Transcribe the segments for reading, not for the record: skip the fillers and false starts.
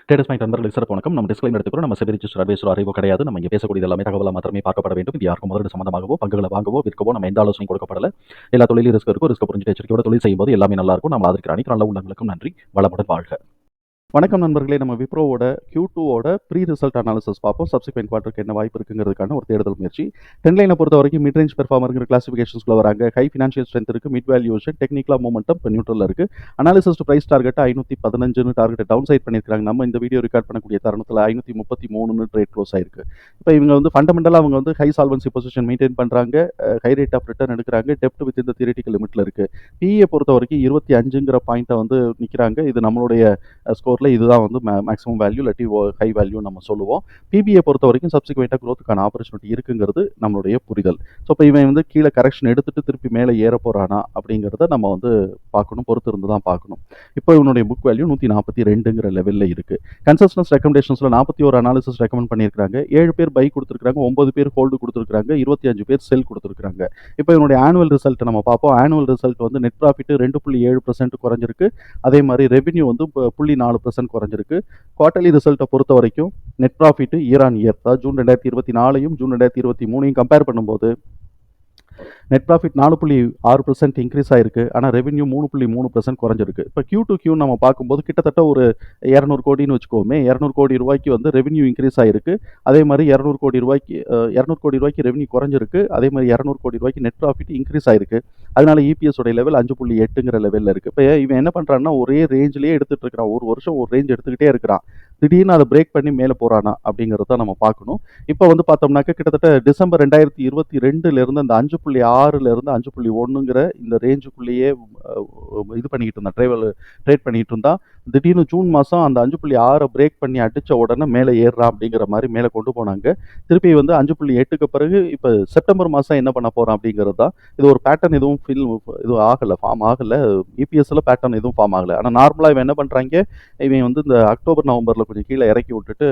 Traders point நண்பர்களுக்கு சிறப்பு வணக்கம். நம்ம டிஸ்க்ளைமர் எடுத்துக்கிறோம். நம்ம செபி ரிஜிஸ்டர் அட்வைசர் அறிவோ கிடையாது. நம்ம இங்கே பேசக்கூடியது எல்லாமே தகவலாக மாத்திரமே பார்க்கப்பட வேண்டும். இது யாருக்கும் முதலீடு சம்பந்தமாகவோ பங்குகளை வாங்கவோ விற்கவோ நம்ம எந்த ஆலோசனையும் கொடுக்கப்படல. எல்லா தொழிலும் ரிஸ்க் இருக்கும். ரிஸ்க் புரிஞ்சுட்டு எச்சரிக்கையோட தொழில் செய்யும்போது எல்லாமே நல்லா இருக்கும். நம்ம ஆதரிக்கிற அனைத்து நல்ல உள்ளங்களுக்கும் நன்றி. வளமுடன் வாழ்க. வணக்கம் நண்பர்களே. நம்ம விப்ரோவோட Q2ஓட ப்ரீ ரிசல்ட் அனாலிசிஸ் பார்ப்போம். சப்சிக்வெண்ட் குவார்ட்டருக்கு என்ன வாய்ப்பு இருக்குங்கிறதுக்கான ஒரு தேடுதல் முயற்சி. ட்ரெண்ட்லைனை பொறுத்த வரைக்கும் மிட் ரேஞ்ச் பெர்ஃபார்மருங்கிற கிளாசிஃபிகேஷன்ஸ்குள்ள வராங்க. ஹை ஃபினான்ஷியல் ஸ்ட்ரென்த் இருக்குது, மிட் வேல்யூஷன், டெக்னிக்கலா மூமெண்டம் இப்போ நியூட்ரலில் இருக்குது. Analysis price target 515 target downside பண்ணியிருக்காங்க. நம்ம இந்த வீடியோ ரெக்கார்ட் பண்ணக்கூடிய தருணத்தில் 533 ட்ரேட் க்ளோஸ் ஆயிருக்கு. இப்போ இவங்க வந்து ஃபண்டமெண்டலாக அவங்க வந்து ஹை சால்வன்சி பொசிஷன் மெயின்டைன் பண்ணுறாங்க, ஹை ரேட் ஆஃப் ரிட்டர்ன் எடுக்கிறாங்க, டெப்ட் வித் இந்த தியரிட்டிக்கல் லிமிட்டில் இருக்குது. பிஏ பொறுத்த வரைக்கும் 25ங்கிற பாயிண்ட்டை வந்து நிற்கிறாங்க. இது நம்மளுடைய ஸ்கோரில் இதுதான் வந்து மேக்ஸிமம் வேல்யூ இல்லாட்டி ஹை வேல்யூ நம்ம சொல்லுவோம். பிபிஏ பொறுத்த வரைக்கும் சப்சிக்வெண்ட்டாக க்ரோத்துக்கான ஆப்பர்ச்சுனிட்டி இருக்குங்கிறது நம்மளுடைய புரிதல். ஸோ இப்போ இவன் வந்து கீழே கரெக்ஷன் எடுத்துட்டு திருப்பி மேலே ஏற போகிறானா அப்படிங்கிறத நம்ம வந்து பார்க்கணும், பொறுத்து இருந்து தான் பார்க்கணும். இப்போ இவனுடைய புக் வேல்யூ 142ங்கிற லெவலில் இருக்குது. கன்சஸ்டன்ஸ் ரெக்கமெண்டேஷன்ஸில் 41 அனாலிசிஸ் ரெக்கமெண்ட் பண்ணியிருக்காங்க. 7 பேர் பை கொடுத்துருக்காங்க, 9 பேர் ஹோல்டு கொடுத்துருக்காங்க, 25 பேர் செல் கொடுத்துருக்காங்க. இப்போ இவனுடைய ஆனுவல் ரிசல்ட் நம்ம பார்ப்போம். ஆனுவல் ரிசல்ட் வந்து நெட் ப்ராஃபிட் 2.7% குறைஞ்சிருக்கு. அதே மாதிரி ரெவென்யூ வந்து 0.4% குறைஞ்சிருக்கு. குவார்டர்லி ரிசல்ட்டை பொறுத்த வரைக்கும் net profit year on year, அதாவது ஜூன் 2024 ஜூன் 2023 கம்பேர் பண்ணும்போது நெட் ப்ராஃபிட் 4.6% இன்க்ரீஸ் ஆயிருக்கு. ஆனால் ரெவென்யூ 3.3% குறைஞ்சிருக்கு. இப்போ Q2Q நம்ம பார்க்கும்போது கிட்டத்தட்ட ஒரு 200 கோடின்னு வச்சுக்கோமே. 200 கோடி ரூபாய்க்கு வந்து ரெவென்யூ இன்க்ரீஸ் ஆயிருக்கு. அதே மாதிரி 200 கோடி ரூபாய்க்கு ரெவென்யூ குறைஞ்சிருக்கு. அதே மாதிரி 200 கோடி ரூபாய்க்கு நெட் ப்ராஃபிட் இன்க்ரீஸ் ஆயிருக்கு. அதனால EPS உடைய லெவல் 5.8ங்கிற லெவலில் இருக்குது. இப்போ இவன் என்ன பண்ணுறான்னா ஒரே ரேஞ்சிலேயே எடுத்துகிட்டு இருக்கிறான். ஒரு வருஷம் ஒரு ரேஞ்ச் எடுத்துக்கிட்டே இருக்கிறான். திடீர்னு அதை பிரேக் பண்ணி மேலே போகிறானா அப்படிங்கிறத நம்ம பார்க்கணும். இப்போ வந்து பார்த்தோம்னாக்க கிட்டத்தட்ட டிசம்பர் 2022 அந்த 5.6லேருந்து 5.1ங்கிற இந்த ரேஞ்சுக்குள்ளேயே இது பண்ணிக்கிட்டு இருந்தான், ட்ரேட் பண்ணிக்கிட்டு இருந்தான். திடீர்னு ஜூன் மாதம் அந்த 5.6 பிரேக் பண்ணி அடித்த உடனே மேலே ஏறுறான் அப்படிங்கிற மாதிரி மேலே கொண்டு போனாங்க. திருப்பி வந்து 5.8க்கு பிறகு இப்போ செப்டம்பர் மாதம் என்ன பண்ண போகிறான் அப்படிங்கிறது தான். இது ஒரு பேட்டர்ன் எதுவும் ஃபார்ம் ஆகலை. EPSல பேட்டர்ன் எதுவும் ஃபார்ம் ஆகலை. ஆனால் நார்மலாக இவன் என்ன பண்ணுறாங்க, இவன் வந்து இந்த அக்டோபர் நவம்பரில் கொஞ்சம் கீழே இறக்கி விட்டுட்டு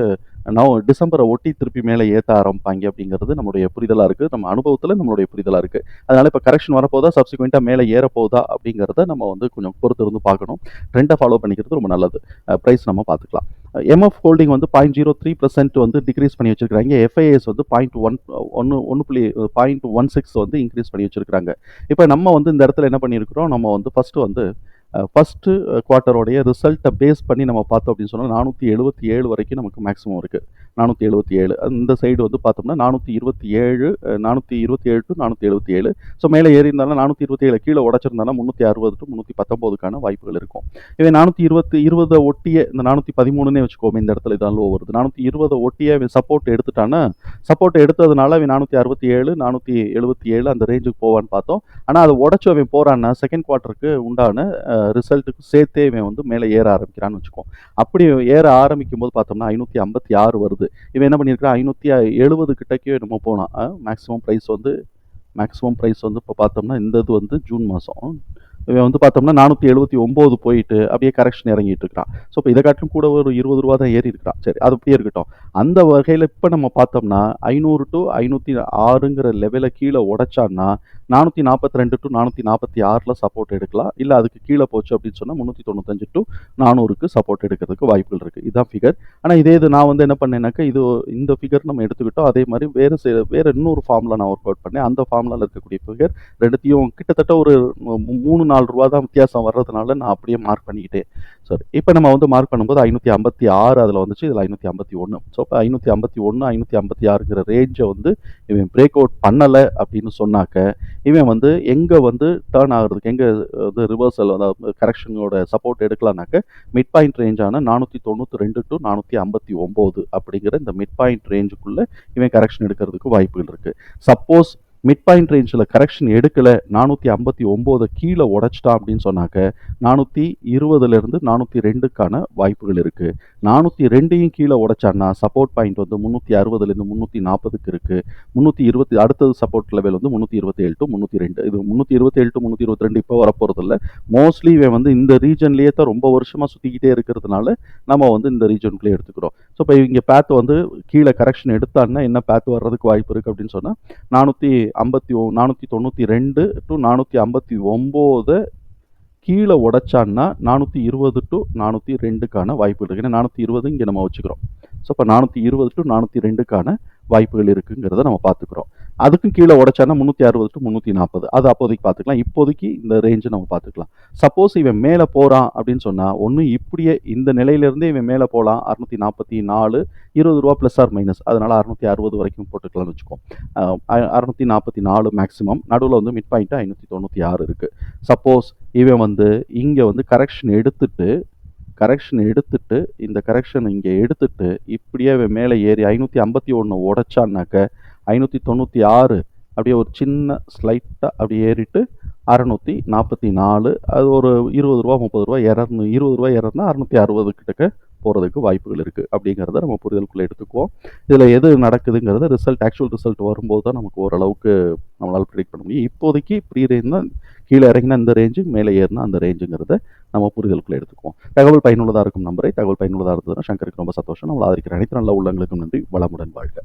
டிசம்பரை ஒட்டி திருப்பி மேலே ஏற்ற ஆரம்பிப்பாங்க அப்படிங்கிறது நம்மளுடைய புரிதலாக இருக்குது. நம்ம அனுபவத்தில் நம்மளுடைய புரிதலாக இருக்குது. அதனால் இப்போ கரெக்ஷன் வரப்போதா, சப்சிக்வெண்ட்டாக மேலே ஏறப்போதா அப்படிங்கிறத நம்ம வந்து கொஞ்சம் பொறுத்து இருந்து பார்க்கணும். ட்ரெண்டை ஃபாலோ பண்ணிக்கிறது ரொம்ப நல்லது. ப்ரைஸ் நம்ம பார்த்துக்கலாம். MF ஹோல்டிங் வந்து 0.03% வந்து டிக்ரீஸ் பண்ணி வச்சிருக்காங்க. FIS வந்து 0.16 வந்து இன்க்ரீஸ் பண்ணி வச்சிருக்காங்க. இப்போ நம்ம வந்து இந்த இடத்துல என்ன பண்ணியிருக்கிறோம், நம்ம வந்து ஃபஸ்ட்டு குவார்ட்டரோடைய ரிசல்ட்டை பேஸ் பண்ணி நம்ம பார்த்தோம் அப்படின்னு சொன்னால் 477 வரைக்கும் நமக்கு மேக்ஸிமம் இருக்குது. 477 அந்த சைடு வந்து பார்த்தோம்னா 427 டு 477. ஸோ மேலே ஏறி இருந்தாலும் 427 கீழே உடச்சிருந்தாலும் 360 டு 319க்கான வாய்ப்புகள் இருக்கும். இவன் 420 ஒட்டிய இந்த 413னே வச்சுக்கோமே, இந்த இடத்துல இதான் லோ வருது. 420 ஒட்டிய இவன் சப்போர்ட் எடுத்துட்டான்னா, சப்போர்ட் எடுத்ததுனால அவன் 467 477 அந்த ரேஞ்சுக்கு போவான்னு பார்த்தோம். ஆனால் அதை உடச்சி அவன் போகிறான்னா செகண்ட் குவார்ட்டருக்கு உண்டான ரிசல்ட்டுக்கு சேர்த்தே இவன் வந்து மேலே ஏற ஆரம்பிக்கிறான்னு வச்சுக்கோம். அப்படி ஏற ஆரம்பிக்கும் போது பார்த்தோம்னா 556 வருது. இவன் என்ன பண்ணியிருக்கான், 570 கிட்டக்கே நம்ம போனான். மேக்ஸிமம் ப்ரைஸ் வந்து இப்போ பார்த்தோம்னா இந்த இது வந்து ஜூன் மாதம் இவன் வந்து பார்த்தோம்னா 479 போயிட்டு அப்படியே கரெக்ஷன் இறங்கிட்டு இருக்கிறான். ஸோ இப்போ இதை காட்டிலும் கூட ஒரு 20 ரூபா தான் ஏறி இருக்கிறான். சரி, அது அப்படியே இருக்கட்டும். அந்த வகையில் இப்போ நம்ம பார்த்தோம்னா 500 டு 506ங்கிற லெவலை கீழே உடைச்சான்னா 442 டு 446 சப்போர்ட் எடுக்கலாம். இல்லை அதுக்கு கீழே போச்சு அப்படின்னு சொன்னால் 395 டு 400க்கு சப்போர்ட் எடுக்கிறதுக்கு வாய்ப்புகள் இருக்குது. இதுதான் ஃபிகர். ஆனால் இதே இது நான் வந்து என்ன பண்ணேன்னாக்கா, இந்த ஃபிகர் நம்ம எடுத்துக்கிட்டோம். அதே மாதிரி வேறு இன்னொரு ஃபார்மில் நான் ஒர்க் அவுட் பண்ணேன். அந்த ஃபார்மில் இருக்கக்கூடிய ஃபிகர் ரெண்டுத்தையும் கிட்டத்தட்ட ஒரு 3-4 ரூபா தான் வித்தியாசம் வர்றதுனால நான் அப்படியே மார்க் பண்ணிக்கிட்டேன். சரி, இப்போ நம்ம வந்து மார்க் பண்ணும்போது 556 அதில் வந்துச்சு, இதில் 551. ஸோ இப்போ 551 556ங்கிற ரேஞ்சை வந்து இவன் பிரேக் அவுட் பண்ணலை அப்படின்னு சொன்னாக்க, இவன் வந்து எங்கே வந்து டேர்ன் ஆகிறதுக்கு, எங்கே வந்து ரிவர்சல் அதாவது கரெக்ஷனோட சப்போர்ட் எடுக்கலாம்னாக்க மிட் பாயிண்ட் ரேஞ்சான 492 டு 459 அப்படிங்கிற இந்த மிட் பாயிண்ட் ரேஞ்சுக்குள்ளே இவன் கரெக்ஷன் எடுக்கிறதுக்கு வாய்ப்புகள் இருக்குது. சப்போஸ் மிட் பாயிண்ட் ரேஞ்சில் கரெக்ஷன் எடுக்கலை, 459 கீழே உடைச்சிட்டான் அப்படின்னு சொன்னாக்க 420லேருந்து 402க்கான வாய்ப்புகள் இருக்குது. 402யும் கீழே உடைச்சான்னா சப்போர்ட் பாயிண்ட் வந்து 360லேருந்து 340க்கு இருக்குது. 320 அடுத்தது சப்போர்ட் லெவல் வந்து 327 டு 302. இது 327 டு 322 இப்போ வரப்போகிறது இல்லை. மோஸ்ட்லி இவன் வந்து இந்த ரீஜன்லேயே தான் ரொம்ப வருஷமாக சுற்றிக்கிட்டே இருக்கிறதுனால நம்ம வந்து இந்த ரீஜனுக்குள்ளே எடுத்துக்கிறோம். ஸோ இப்போ இங்கே பேத் வந்து கீழே கரெக்ஷன் எடுத்தான்னா என்ன பேத் வர்றதுக்கு வாய்ப்பு இருக்குது அப்படின்னு சொன்னால் 492 டு 459 கீழே உடைச்சான்னா 420 டு 402க்கான வாய்ப்புகள் இருக்குது. ஏன்னா 420 இங்கே நம்ம வச்சுக்கிறோம். ஸோ இப்போ 420 டு 402க்கான வாய்ப்புகள் இருக்குங்கிறத நம்ம பார்த்துக்கிறோம். அதுக்கும் கீழே உடைச்சான்னா 360 டு 340 அது அப்போதைக்கு பார்த்துக்கலாம். இப்போதைக்கு இந்த ரேஞ்சை நம்ம பார்த்துக்கலாம். சப்போஸ் இவன் மேலே போகிறான் அப்படின்னு சொன்னால் ஒன்று இப்படியே இந்த நிலையிலேருந்தே இவன் மேலே போகலாம். 644 20 ப்ளஸ் ஆர் மைனஸ், அதனால் 660 வரைக்கும் போட்டுக்கலாம்னு வச்சுக்கோம். 644 மேக்ஸிமம், நடுவில் வந்து மிட் பாயிண்ட்டு 596 இருக்குது. சப்போஸ் இவன் வந்து இங்கே வந்து கரெக்ஷன் எடுத்துட்டு இந்த கரெக்ஷன் இங்கே எடுத்துட்டு இப்படியே இவன் மேலே ஏறி 551 உடைச்சான்னாக்க 596 அப்படியே ஒரு சின்ன ஸ்லைட்டாக அப்படியே ஏறிட்டு 644, அது ஒரு 20 30 இரநூறு 20 ஏறனா 660 கிட்டக்க போகிறதுக்கு வாய்ப்புகள் இருக்குது. அப்படிங்கிறத நம்ம புரிதலுக்குள்ளே எடுத்துக்குவோம். இதில் எது நடக்குதுங்கிறத ஆக்சுவல் ரிசல்ட் வரும்போது தான் நமக்கு ஓரளவுக்கு நம்மளால் ப்ரிடிக்ட் பண்ண முடியும். இப்போதைக்கு ப்ரீ ரேஞ்ச் தான், கீழே இறங்கினா இந்த ரேஞ்சு, மேலே ஏறினா அந்த ரேஞ்சுங்கிறத நம்ம புரிதலுக்குள்ளே எடுத்துக்குவோம். தகவல் பயனுள்ளதாக இருக்கும் நம்பரை. தகவல் பயனுள்ளதாக இருந்ததுன்னா சங்கருக்கு ரொம்ப சந்தோஷம். நம்மளை ஆதரிக்கிற அனைத்து நல்ல உள்ளங்களுக்கும் நன்றி. வளமுடன் வாழ்க.